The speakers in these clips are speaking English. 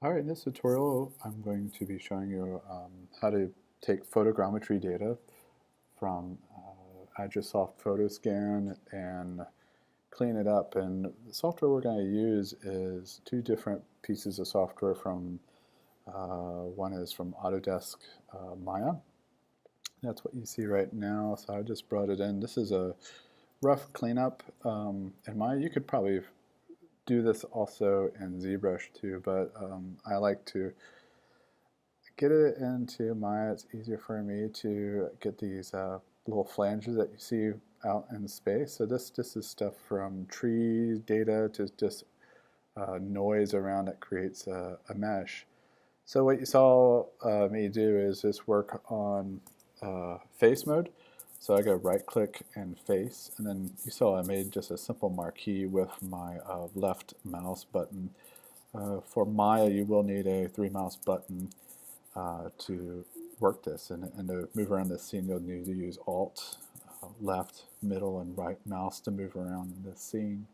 All right, in this tutorial, I'm going to be showing you how to take photogrammetry data from Agisoft Photoscan and clean it up. And the software we're going to use is two different pieces of software from, one is from Autodesk Maya. That's what you see right now, so I just brought it in. This is a rough cleanup in Maya. You could probably do this also in Zbrush too, but I like to get it into Maya. It's easier for me to get these little flanges that you see out in space. So this is stuff from tree data to just noise around that creates a mesh. So what you saw me do is just work on face mode. So I go right click and face, and then you saw I made just a simple marquee with my left mouse button. For Maya, you will need a 3-mouse button to work this, and to move around this scene you'll need to use Alt, left, middle, and right mouse to move around in this scene.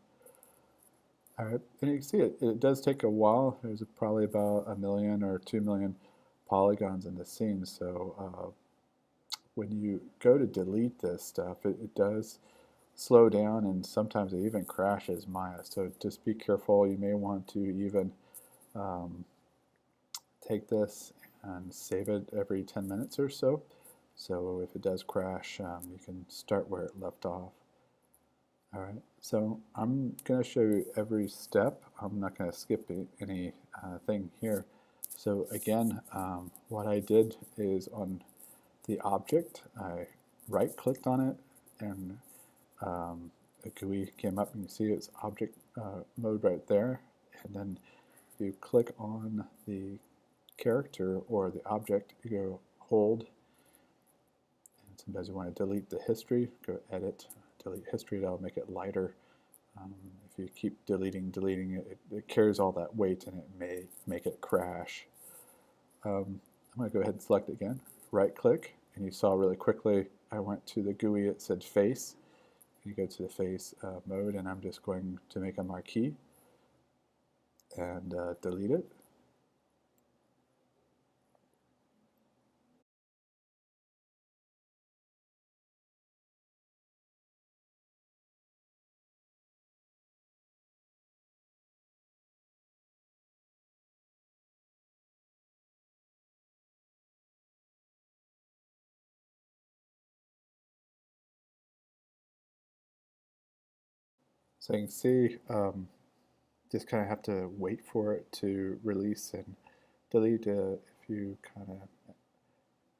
Alright, and you can see it does take a while. There's probably about 1 million or 2 million polygons in the scene, so when you go to delete this stuff, it does slow down, and sometimes it even crashes Maya, so just be careful. You may want to even take this and save it every 10 minutes or so. So if it does crash, you can start where it left off. All right, so I'm going to show you every step. I'm not going to skip any thing here. So again, what I did is on the object, I right-clicked on it, and a GUI came up, and you see it's object mode right there. And then you click on the character or the object, you go hold, and sometimes you want to delete the history, go edit, delete history. That'll make it lighter. If you keep deleting it, it carries all that weight, and it may make it crash. I'm going to go ahead and select it again, right click, and you saw really quickly I went to the GUI, it said face. You go to the face mode, and I'm just going to make a marquee and delete it. So you can see, just kind of have to wait for it to release and delete. If you kind of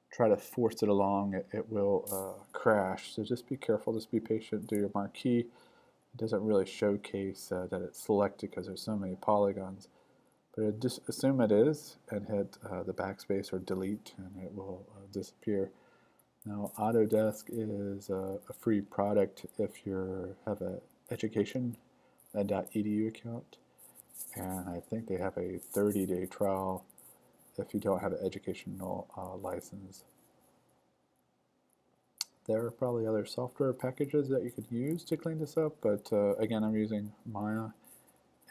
try to force it along, it will crash. So just be careful, just be patient, do your marquee. It doesn't really showcase that it's selected because there's so many polygons. But just assume it is and hit the backspace or delete, and it will disappear. Now, Autodesk is a free product if you have an education.edu account, and I think they have a 30-day trial if you don't have an educational license. There are probably other software packages that you could use to clean this up, but again, I'm using Maya,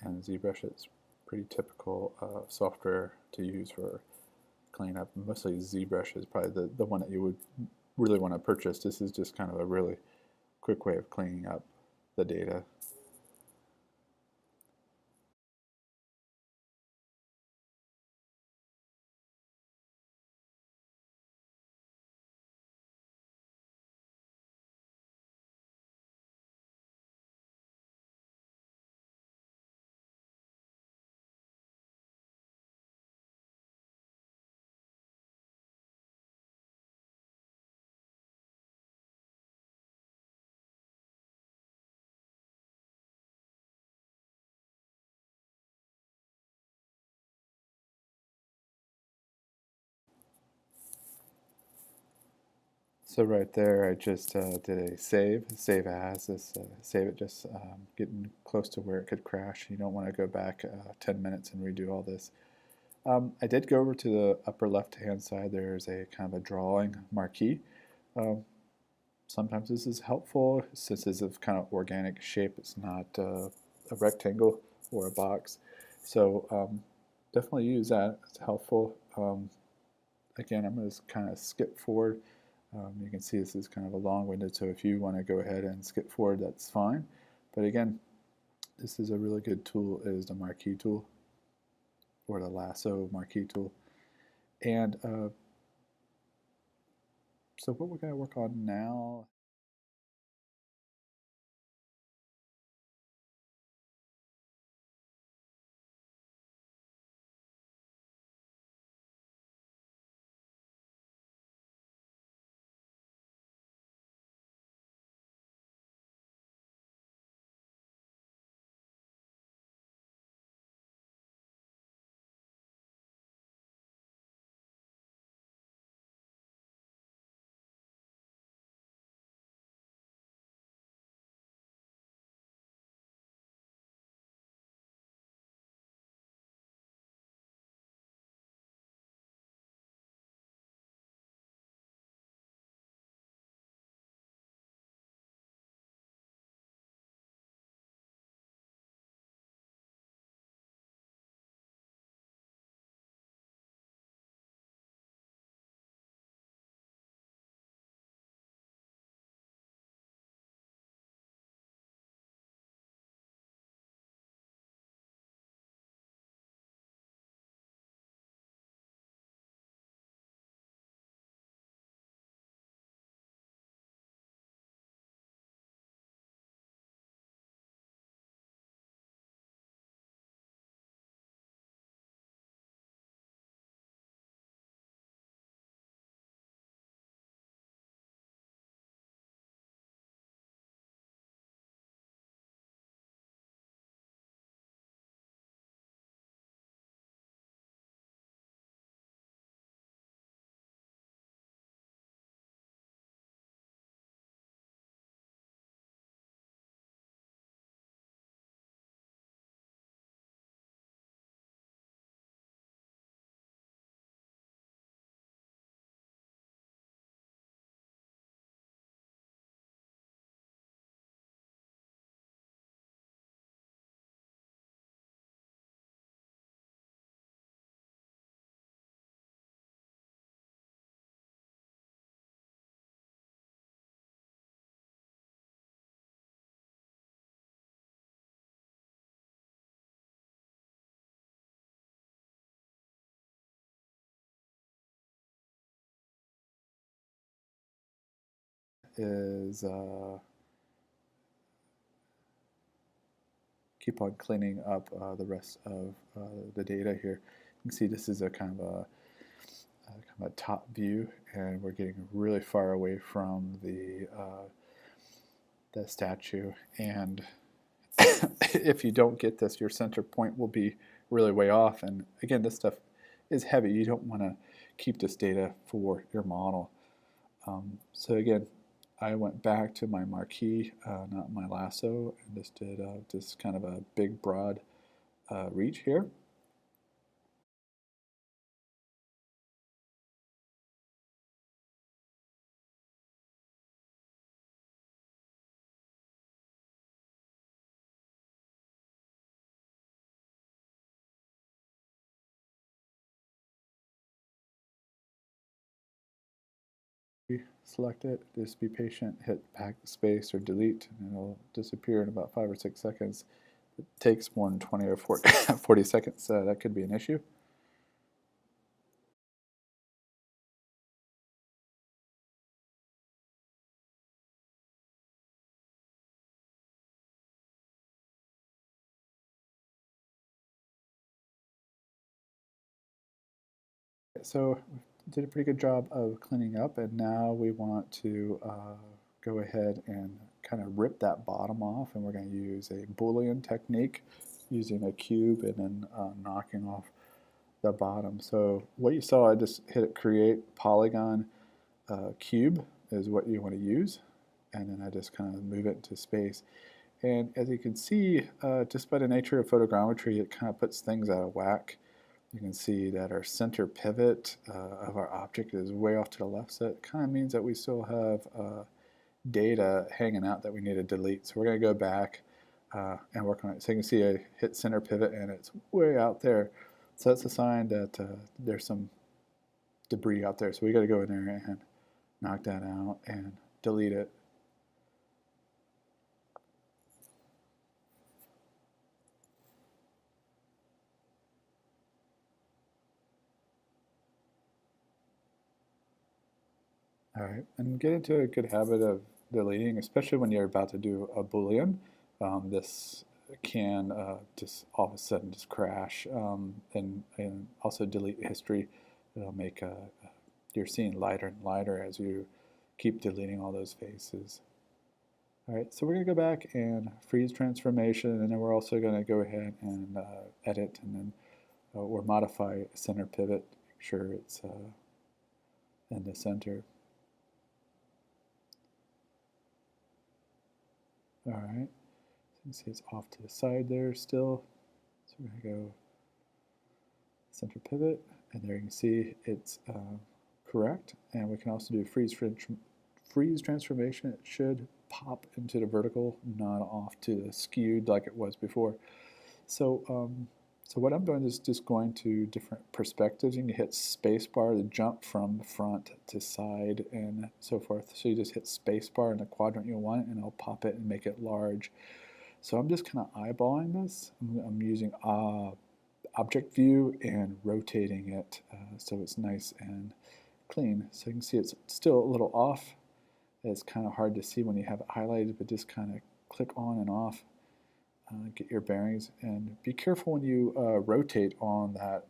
and Zbrush is pretty typical software to use for cleanup. Mostly Zbrush is probably the one that you would really want to purchase. This is just kind of a really quick way of cleaning up the data. So right there, I just did a save as, save it just getting close to where it could crash. You don't want to go back 10 minutes and redo all this. I did go over to the upper left-hand side. There's a kind of a drawing marquee. Sometimes this is helpful since it's of kind of organic shape. It's not a rectangle or a box. So definitely use that. It's helpful. Again, I'm going to kind of skip forward. You can see this is kind of a long-winded, so if you want to go ahead and skip forward, that's fine. But again, this is a really good tool, is the marquee tool, or the lasso marquee tool. And so what we're going to work on now is keep on cleaning up the rest of the data here. You can see this is a kind of a top view, and we're getting really far away from the statue. And if you don't get this, your center point will be really way off. And again, this stuff is heavy. You don't want to keep this data for your model. So again, I went back to my marquee, not my lasso, and just did just kind of a big, broad reach here. Select it, just be patient, hit backspace or delete, and it'll disappear in about 5 or 6 seconds. It takes more than 20 or 40 seconds, that could be an issue. So we did a pretty good job of cleaning up, and now we want to go ahead and kind of rip that bottom off, and we're going to use a Boolean technique using a cube and then knocking off the bottom. So what you saw, I just hit create polygon cube is what you want to use, and then I just kind of move it into space. And as you can see, just by the nature of photogrammetry, it kind of puts things out of whack. You can see that our center pivot of our object is way off to the left, so it kind of means that we still have data hanging out that we need to delete. So we're going to go back and work on it. So you can see I hit center pivot and it's way out there. So that's a sign that there's some debris out there. So we got to go in there and knock that out and delete it. All right, and get into a good habit of deleting, especially when you're about to do a Boolean. This can just all of a sudden just crash, and also delete history. It'll make you're seeing lighter and lighter as you keep deleting all those faces. All right, so we're going to go back and freeze transformation, and then we're also going to go ahead and edit, and then or modify center pivot, make sure it's in the center. All right, so you can see it's off to the side there still. So we're going to go center pivot, and there you can see it's correct. And we can also do freeze transformation. It should pop into the vertical, not off to the skewed like it was before. So so what I'm doing is just going to different perspectives. You can hit spacebar to jump from front to side and so forth. So you just hit spacebar in the quadrant you want, and it'll pop it and make it large. So I'm just kind of eyeballing this. I'm using object view and rotating it so it's nice and clean. So you can see it's still a little off. It's kind of hard to see when you have it highlighted, but just kind of click on and off. Get your bearings, and be careful when you rotate on that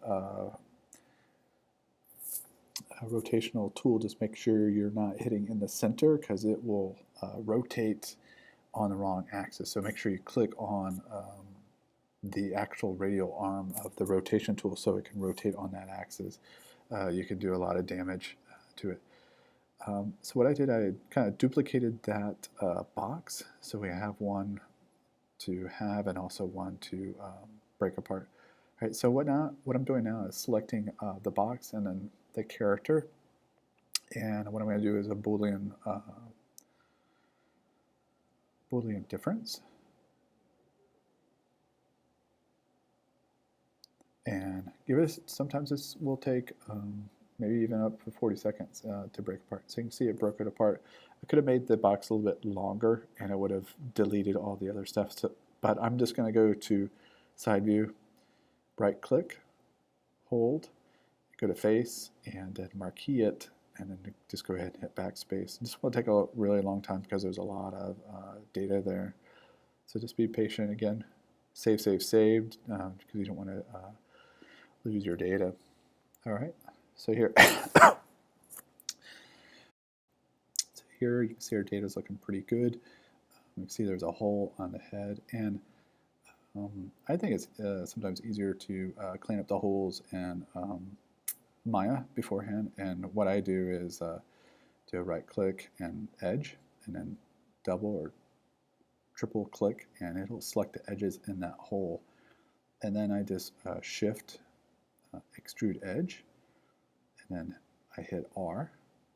rotational tool. Just make sure you're not hitting in the center, because it will rotate on the wrong axis. So make sure you click on the actual radial arm of the rotation tool so it can rotate on that axis. You can do a lot of damage to it. So what I did, I kind of duplicated that box, so we have one to have and also one to break apart. All right, so what I'm doing now is selecting the box and then the character, and what I'm going to do is a Boolean difference, and give it. Sometimes this will take maybe even up to 40 seconds to break apart. So you can see it broke it apart. I could have made the box a little bit longer, and it would have deleted all the other stuff. So, but I'm just going to go to side view, right click, hold, go to face, and then marquee it, and then just go ahead and hit backspace. This will take a really long time because there's a lot of data there. So just be patient. Again, saved, because you don't want to lose your data. All right. So here, here you can see our data is looking pretty good. You can see there's a hole on the head, and I think it's sometimes easier to clean up the holes in Maya beforehand. And what I do is do a right click and edge, and then double or triple click, and it'll select the edges in that hole. And then I just shift extrude edge, and then I hit R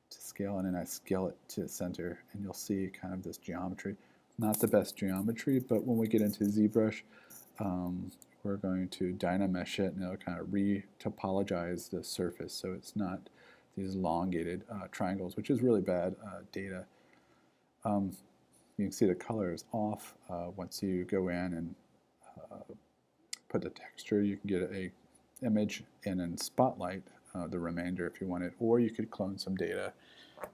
to scale, and then I scale it to the center, and you'll see kind of this geometry. Not the best geometry, but when we get into Zbrush, we're going to Dynamesh it, and it'll kind of re-topologize the surface so it's not these elongated triangles, which is really bad data. You can see the color is off. Once you go in and put the texture, you can get a image and then spotlight the remainder if you want it, or you could clone some data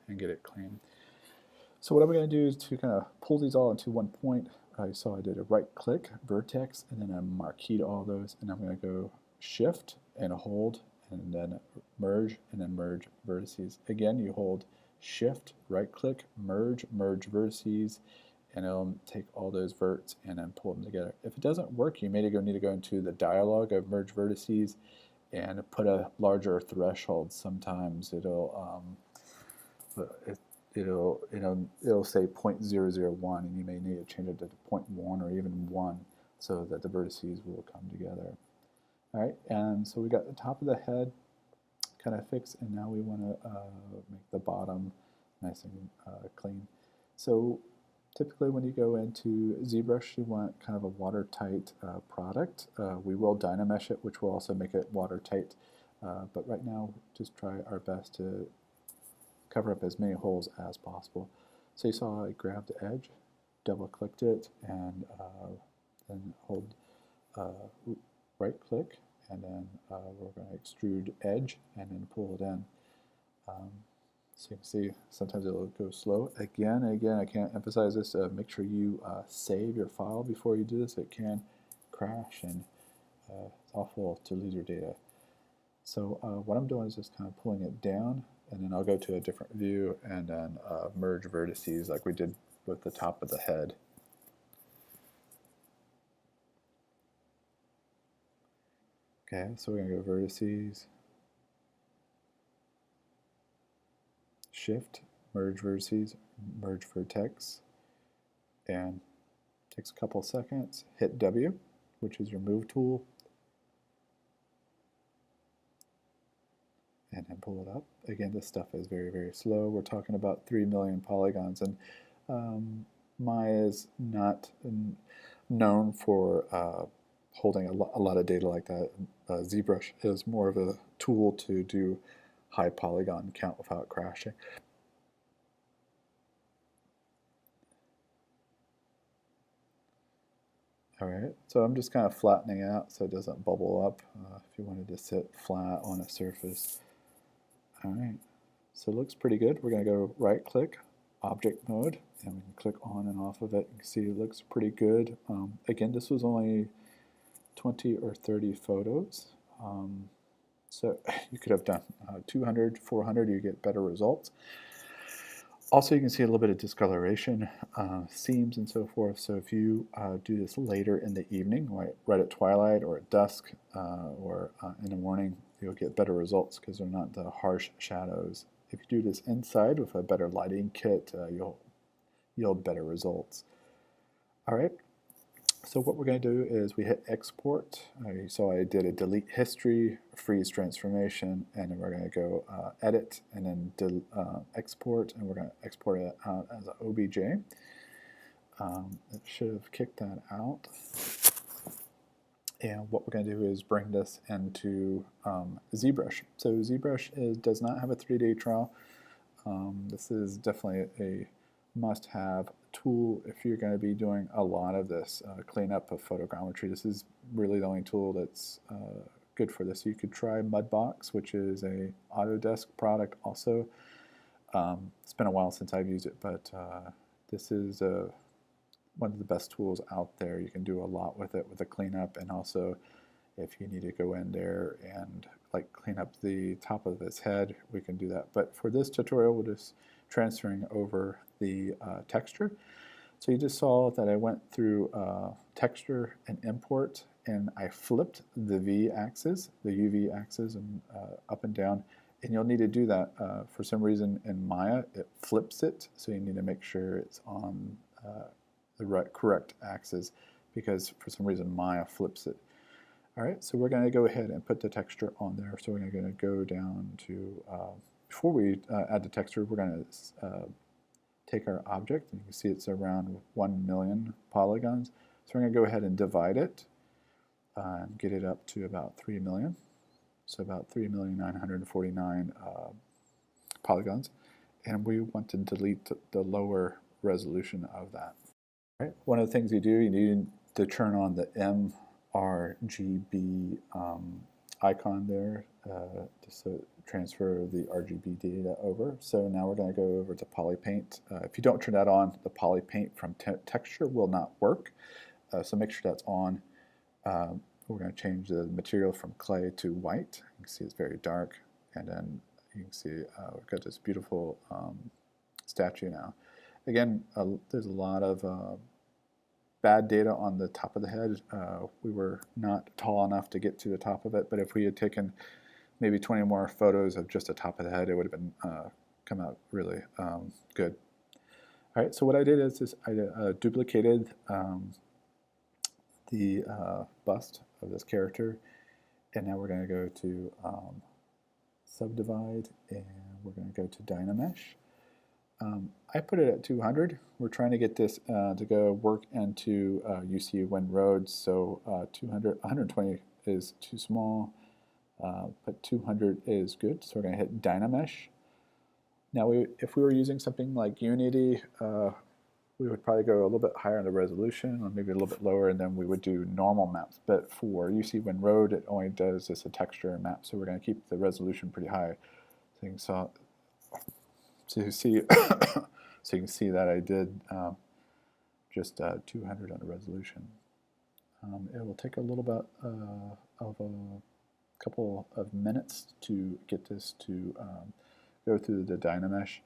and get it clean. So what I'm going to do is to kind of pull these all into one point. So I did a right click, vertex, and then I marqueed all those, and I'm going to go shift and hold, and then merge, and then merge vertices. Again, you hold shift, right click, merge vertices, and it'll take all those verts and then pull them together. If it doesn't work, you may need to go into the dialog of merge vertices and put a larger threshold. Sometimes it'll say 0.001, and you may need to change it to 0.1 or even 1 so that the vertices will come together. All right, and so we got the top of the head kind of fixed, and now we want to make the bottom nice and clean. So Typically when you go into Zbrush, you want kind of a watertight product. We will Dynamesh it, which will also make it watertight. But right now, just try our best to cover up as many holes as possible. So you saw I grabbed the edge, double-clicked it, and then hold right-click, and then we're going to extrude edge, and then pull it in. So you can see sometimes it'll go slow. Again and again, I can't emphasize this. Make sure you save your file before you do this. It can crash, and it's awful to lose your data. So what I'm doing is just kind of pulling it down, and then I'll go to a different view and then merge vertices like we did with the top of the head. Okay, so we're going to go vertices, shift, merge vertices, merge vertex, and takes a couple seconds. Hit W, which is your move tool, and then pull it up. Again, this stuff is very, very slow. We're talking about 3 million polygons, and Maya is not known for holding a lot of data like that. Zbrush is more of a tool to do high polygon count without crashing. All right, so I'm just kind of flattening out so it doesn't bubble up if you wanted to sit flat on a surface. All right, so it looks pretty good. We're going to go right-click, Object Mode, and we can click on and off of it. You can see it looks pretty good. Again, this was only 20 or 30 photos. So you could have done 200, 400, you get better results. Also, you can see a little bit of discoloration, seams and so forth. So if you do this later in the evening, right at twilight or at dusk or in the morning, you'll get better results because they're not the harsh shadows. If you do this inside with a better lighting kit, you'll yield better results. All right. So what we're going to do is we hit export. So I did a delete history, freeze transformation, and then we're going to go edit and then export, and we're going to export it out as an OBJ. It should have kicked that out. And what we're going to do is bring this into Zbrush. So Zbrush does not have a 3-day trial. This is definitely a must-have tool if you're going to be doing a lot of this cleanup of photogrammetry. This is really the only tool that's good for this. You could try Mudbox, which is a Autodesk product also. It's been a while since I've used it, but this is one of the best tools out there. You can do a lot with it with the cleanup, and also if you need to go in there and like clean up the top of its head, we can do that. But for this tutorial, we're just transferring over the texture. So you just saw that I went through texture and import, and I flipped the V axis, the UV axis, and up and down. And you'll need to do that for some reason in Maya. It flips it, so you need to make sure it's on the correct axis, because for some reason Maya flips it. All right, so we're going to go ahead and put the texture on there. So we're going to go down to, before we add the texture, we're going to take our object, and you can see it's around 1 million polygons. So we're going to go ahead and divide it and get it up to about 3 million. So about 3,949,000 polygons. And we want to delete the lower resolution of that. Right. One of the things you do, you need to turn on the RGB icon there just to transfer the RGB data over. So now we're going to go over to PolyPaint. If you don't turn that on, the PolyPaint from texture will not work. So make sure that's on. We're going to change the material from clay to white. You can see it's very dark, and then you can see we've got this beautiful statue now. Again, there's a lot of bad data on the top of the head. We were not tall enough to get to the top of it, but if we had taken maybe 20 more photos of just the top of the head, it would have been come out really good. All right, so what I did is I duplicated the bust of this character, and now we're going to go to subdivide, and we're going to go to Dynamesh. I put it at 200. We're trying to get this to go work into UC Wind Roads, so 120 is too small, but 200 is good. So we're going to hit Dynamesh. Now, if we were using something like Unity, we would probably go a little bit higher in the resolution, or maybe a little bit lower, and then we would do normal maps. But for UC Wind Road, it only does just a texture map, so we're going to keep the resolution pretty high. So you see, so you can see that I did just 200 on the resolution. It will take a little bit of a couple of minutes to get this to go through the Dynamesh,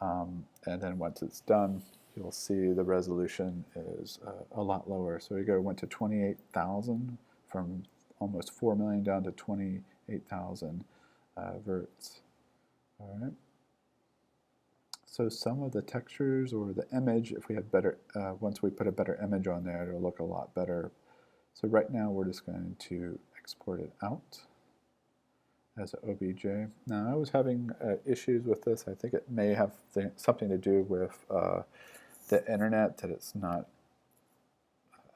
and then once it's done, you'll see the resolution is a lot lower. So we went to 28,000 from almost 4 million down to 28,000 verts. All right. So some of the textures or the image, if we had better, once we put a better image on there, it'll look a lot better. So right now we're just going to export it out as an OBJ. Now I was having issues with this. I think it may have something to do with the internet, that it's not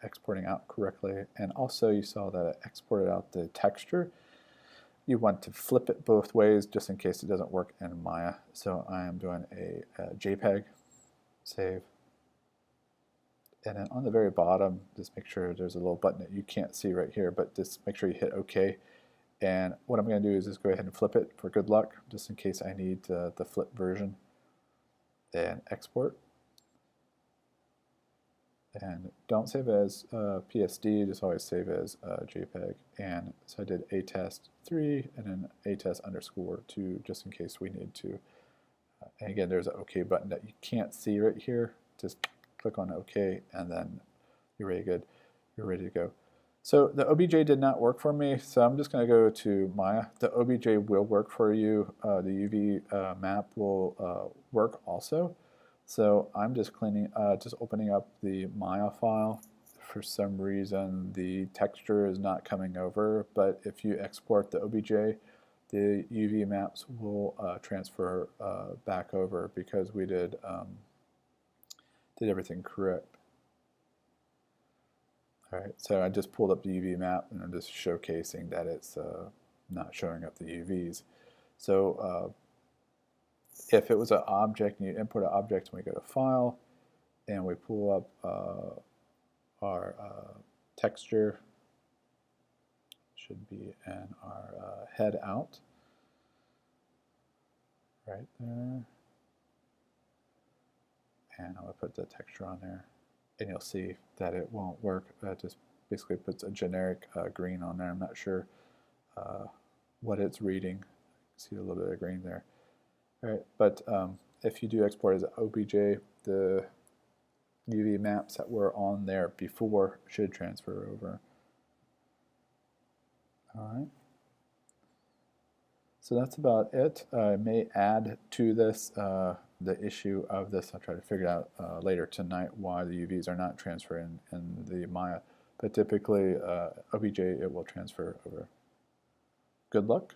exporting out correctly. And also you saw that it exported out the texture. You want to flip it both ways just in case it doesn't work in Maya. So I am doing a JPEG, save. And then on the very bottom, just make sure there's a little button that you can't see right here, but just make sure you hit OK. And what I'm going to do is just go ahead and flip it for good luck, just in case I need the flip version. And export. And don't save as PSD, just always save as JPEG. And so I did atest3 and then atest_2 just in case we need to. And again, there's an OK button that you can't see right here. Just click on OK and then you're ready good. You're ready to go. So the OBJ did not work for me, so I'm just going to go to Maya. The OBJ will work for you. The UV map will work also. So I'm just just opening up the Maya file. For some reason, the texture is not coming over, but if you export the OBJ, the UV maps will transfer back over because we did everything correct. All right, so I just pulled up the UV map and I'm just showcasing that it's not showing up the UVs. So if it was an object and you import an object and we go to File and we pull up our texture, should be in our head out right there, and I'm going to put the texture on there, and you'll see that it won't work. It just basically puts a generic green on there. I'm not sure what it's reading. See a little bit of green there. All right, but if you do export as an OBJ, the UV maps that were on there before should transfer over. All right. So that's about it. I may add to this the issue of this. I'll try to figure out later tonight why the UVs are not transferring in the Maya. But typically, OBJ, it will transfer over. Good luck.